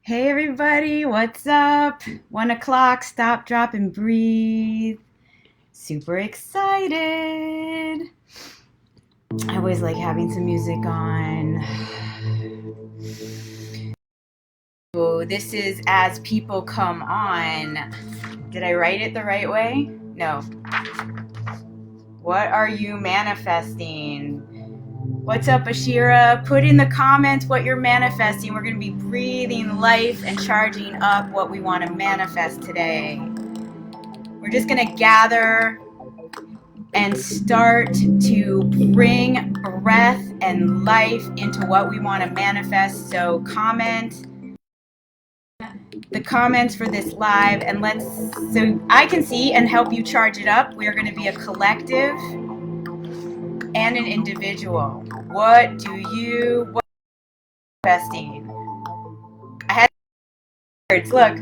Hey everybody, what's up? 1 o'clock, stop, drop, and breathe. Super excited. I always like having some music on. Oh, this is As People Come On. Did I write it the right way? No. What are you manifesting? What's up, Ashira? Put in the comments what you're manifesting. We're going to be breathing life and charging up what we want to manifest today. We're just going to gather and start to bring breath and life into what we want to manifest. So comment the comments for this live and so I can see and help you charge it up. We are going to be a collective and an individual. What manifesting? I had words. Look.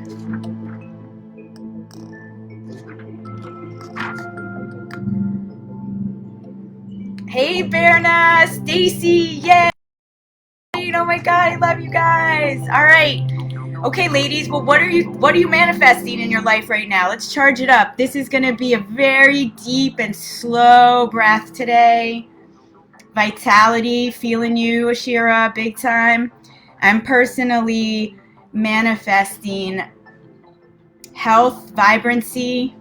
Hey Berna, Stacy, yay! Oh my god, I love you guys. All right. Okay, ladies, well, what are you manifesting in your life right now? Let's charge it up. This is going to be a very deep and slow breath today. Vitality, feeling you, Ashira, big time. I'm personally manifesting health, vibrancy,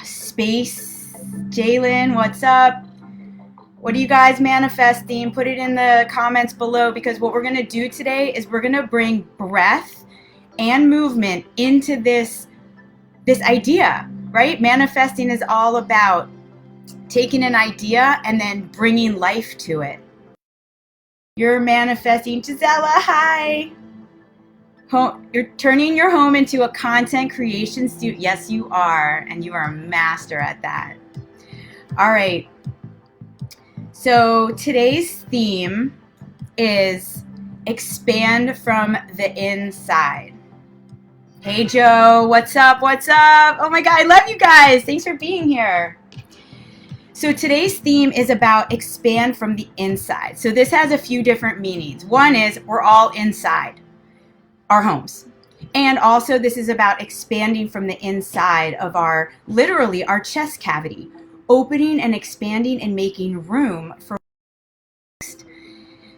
space. Jalen, what's up? What are you guys manifesting? Put it in the comments below, because what we're going to do today is we're going to bring breath and movement into this idea, right? Manifesting is all about taking an idea and then bringing life to it. You're manifesting. Gisela, hi. You're turning your home into a content creation studio. Yes, you are. And you are a master at that. All right. So today's theme is expand from the inside. Hey Joe, what's up? What's up? Oh my God, I love you guys. Thanks for being here. So today's theme is about expand from the inside. So this has a few different meanings. One is we're all inside our homes. And also this is about expanding from the inside of literally our chest cavity, opening and expanding and making room for next.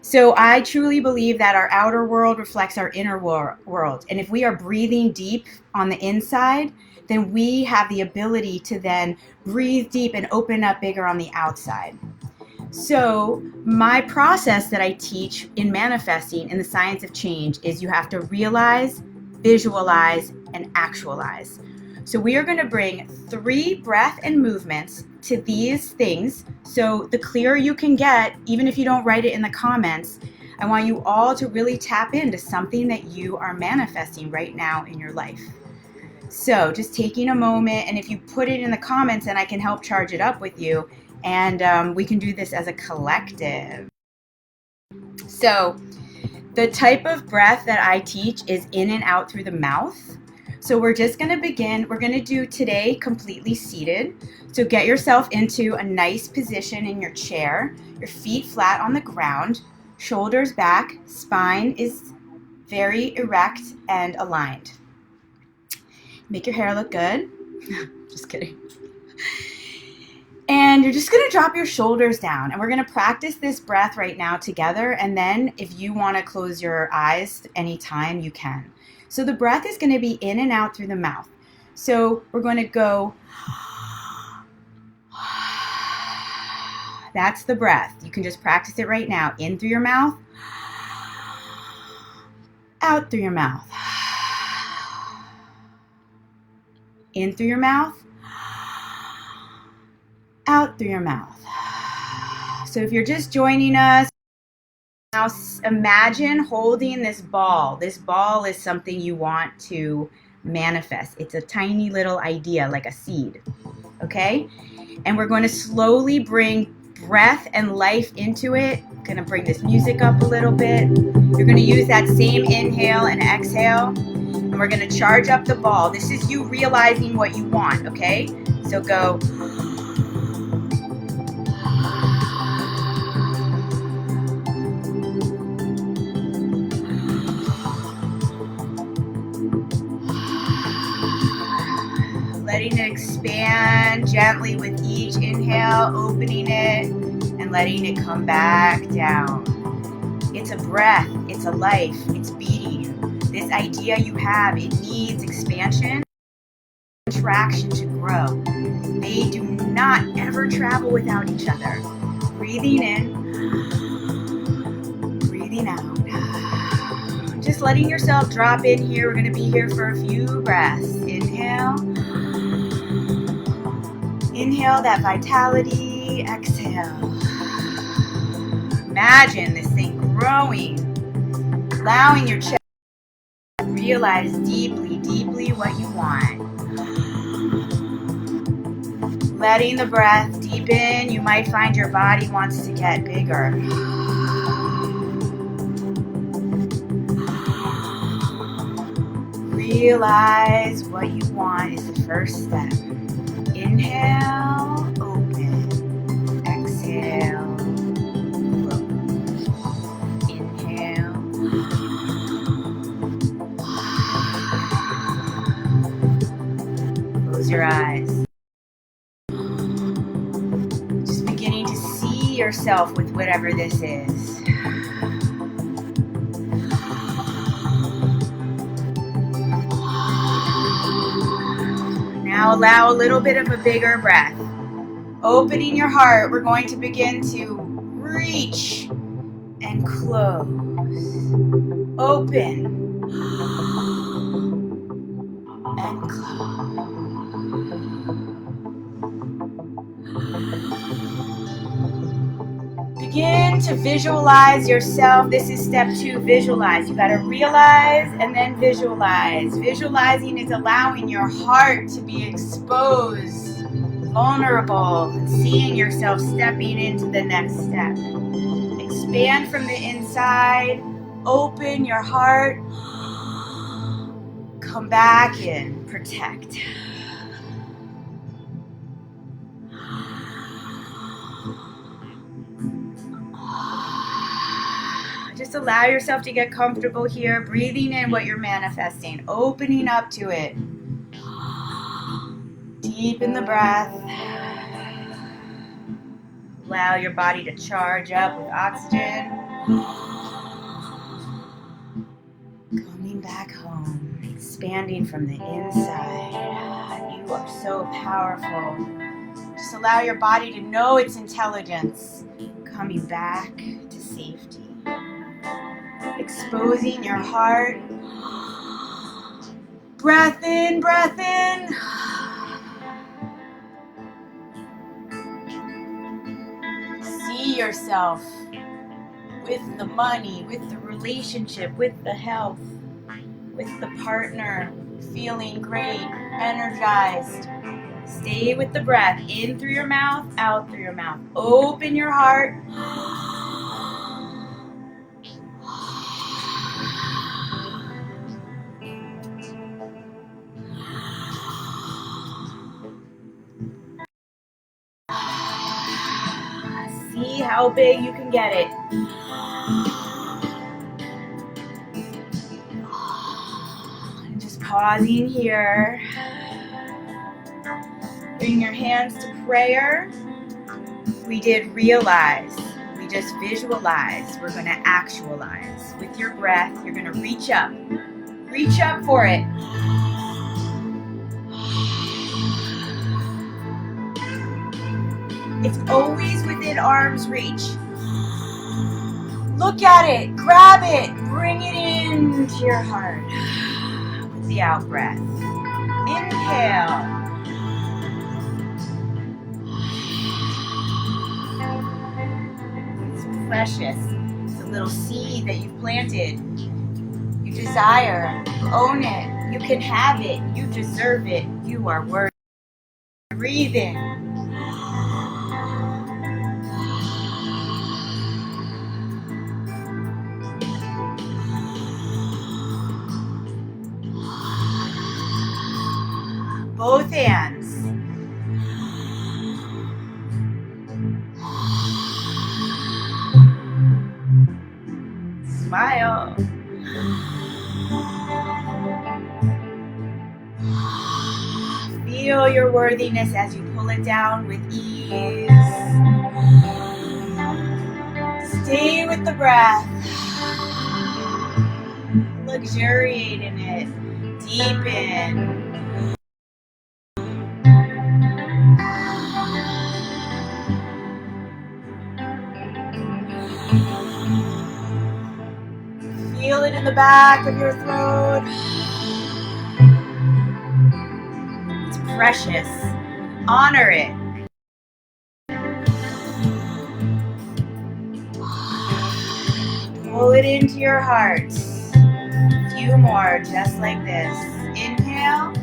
So I truly believe that our outer world reflects our inner world. And if we are breathing deep on the inside, then we have the ability to then breathe deep and open up bigger on the outside. So my process that I teach in manifesting in the science of change is you have to realize, visualize, and actualize. So we are going to bring 3 breath and movements to these things. So the clearer you can get, even if you don't write it in the comments, I want you all to really tap into something that you are manifesting right now in your life. So just taking a moment, and if you put it in the comments, then I can help charge it up with you, and we can do this as a collective. So the type of breath that I teach is in and out through the mouth. So we're just going to begin. We're going to do today completely seated. So get yourself into a nice position in your chair, your feet flat on the ground, shoulders back, spine is very erect and aligned. Make your hair look good. Just kidding. And you're just going to drop your shoulders down, and we're going to practice this breath right now together. And then if you want to close your eyes anytime, you can. So the breath is going to be in and out through the mouth. So we're going to go, that's the breath. You can just practice it right now. In through your mouth, out through your mouth. In through your mouth, out through your mouth. So if you're just joining us, now imagine holding this ball. This ball is something you want to manifest. It's a tiny little idea, like a seed, okay? And we're going to slowly bring breath and life into it. I'm going to bring this music up a little bit. You're going to use that same inhale and exhale, and we're going to charge up the ball. This is you realizing what you want, okay? So go. letting it expand gently with each inhale, opening it and letting it come back down. It's a breath, it's a life, it's beating. This idea you have, it needs expansion, contraction to grow. They do not ever travel without each other. Breathing in, breathing out. Just letting yourself drop in here. We're going to be here for a few breaths. Inhale. Inhale that vitality. Exhale. Imagine this thing growing. Allowing your chest to realize deeply, deeply what you want. Letting the breath deepen. You might find your body wants to get bigger. Realize what you want is the first step. Inhale, open. Exhale, close. Inhale. Close your eyes. Just beginning to see yourself with whatever this is. Now allow a little bit of a bigger breath. Opening your heart, we're going to begin to reach and close. Open and close. Begin to visualize yourself. This is step 2, visualize. You got to realize and then visualize. Visualizing is allowing your heart to be exposed, vulnerable, and seeing yourself stepping into the next step. Expand from the inside. Open your heart. Come back in. Protect. Just allow yourself to get comfortable here, breathing in what you're manifesting, opening up to it. Deepen the breath. Allow your body to charge up with oxygen. Coming back home, expanding from the inside. You are so powerful. Just allow your body to know its intelligence. Coming back to safety. Exposing your heart. Breath in, breath in. See yourself with the money, with the relationship, with the health, with the partner, feeling great, energized. Stay with the breath, in through your mouth, out through your mouth. Open your heart. See how big you can get it. Just pausing here. Bring your hands to prayer. We did realize. We just visualized. We're going to actualize. With your breath, you're going to reach up. Reach up for it. It's always within arm's reach. Look at it, grab it, bring it into your heart with the out breath. Inhale. It's precious. It's a little seed that you've planted. You desire, you own it, you can have it, you deserve it, you are worthy. Breathe in. Both hands. Smile. Feel Feel your worthiness as you pull it down with ease. Stay with the breath. Luxuriate in it. Deepen. Feel it in the back of your throat. It's precious. Honor it. Pull it into your heart. A few more, just like this. Inhale.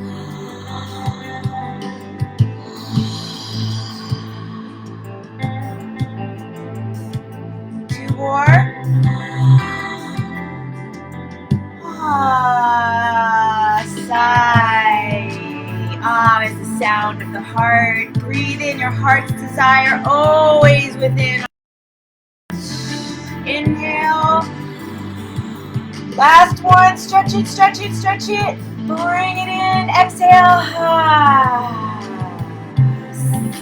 Two more. Sigh. Is the sound of the heart. Breathe in your heart's desire, always within. Inhale. Last one. Stretch it, stretch it, stretch it. Bring it in. Exhale.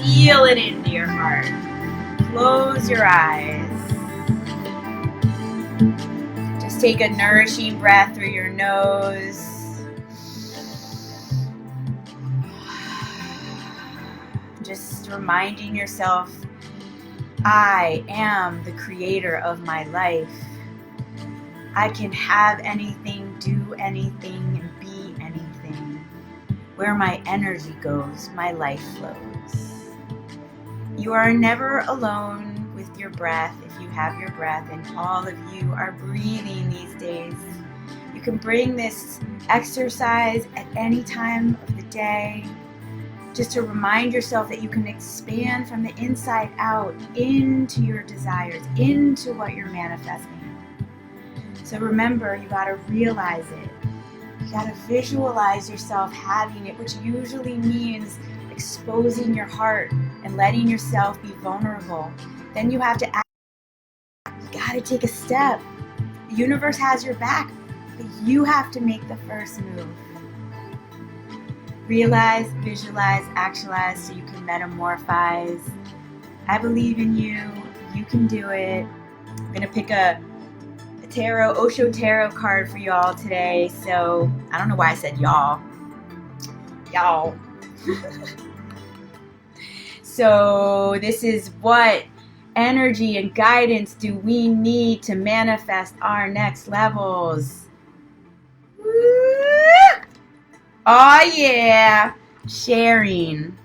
Seal it into your heart. Close your eyes. Just take a nourishing breath through your nose. Just reminding yourself, I am the creator of my life. I can have anything, do anything, and be anything. Where my energy goes, my life flows. You are never alone with your breath if you have your breath, and all of you are breathing these days. You can bring this exercise at any time of the day, just to remind yourself that you can expand from the inside out into your desires, into what you're manifesting. So remember, you gotta realize it. You gotta visualize yourself having it, which usually means exposing your heart and letting yourself be vulnerable. Then you have to act. You gotta take a step. The universe has your back, but you have to make the first move. Realize, visualize, actualize so you can metamorphize. I believe in you. You can do it. I'm going to pick a Osho Tarot card for y'all today. So, I don't know why I said y'all. Y'all. So, this is what energy and guidance do we need to manifest our next levels. Oh yeah, sharing.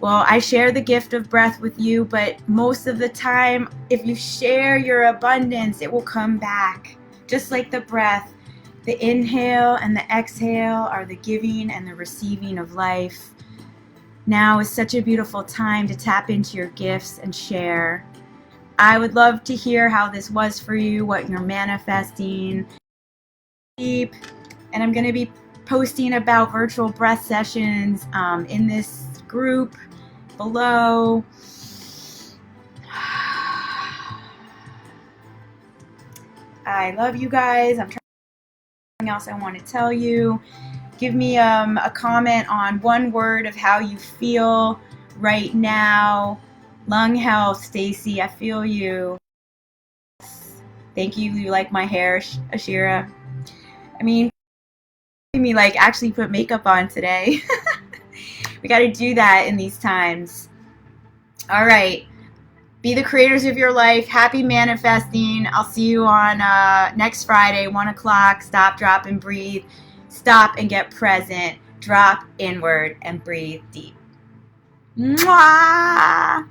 Well, I share the gift of breath with you, but most of the time, if you share your abundance, it will come back. Just like the breath, the inhale and the exhale are the giving and the receiving of life. Now is such a beautiful time to tap into your gifts and share. I would love to hear how this was for you, what you're manifesting. And I'm going to be posting about virtual breath sessions in this group below. I love you guys. I'm trying something else I want to tell you. Give me a comment on one word of how you feel right now. Lung health, Stacy. I feel you. Thank you. You like my hair, Ashira? I mean, me like actually put makeup on today. We got to do that in these times. All right. Be the creators of your life. Happy manifesting. I'll see you on next Friday, 1 o'clock. Stop, drop, and breathe. Stop and get present. Drop inward and breathe deep. Mwah!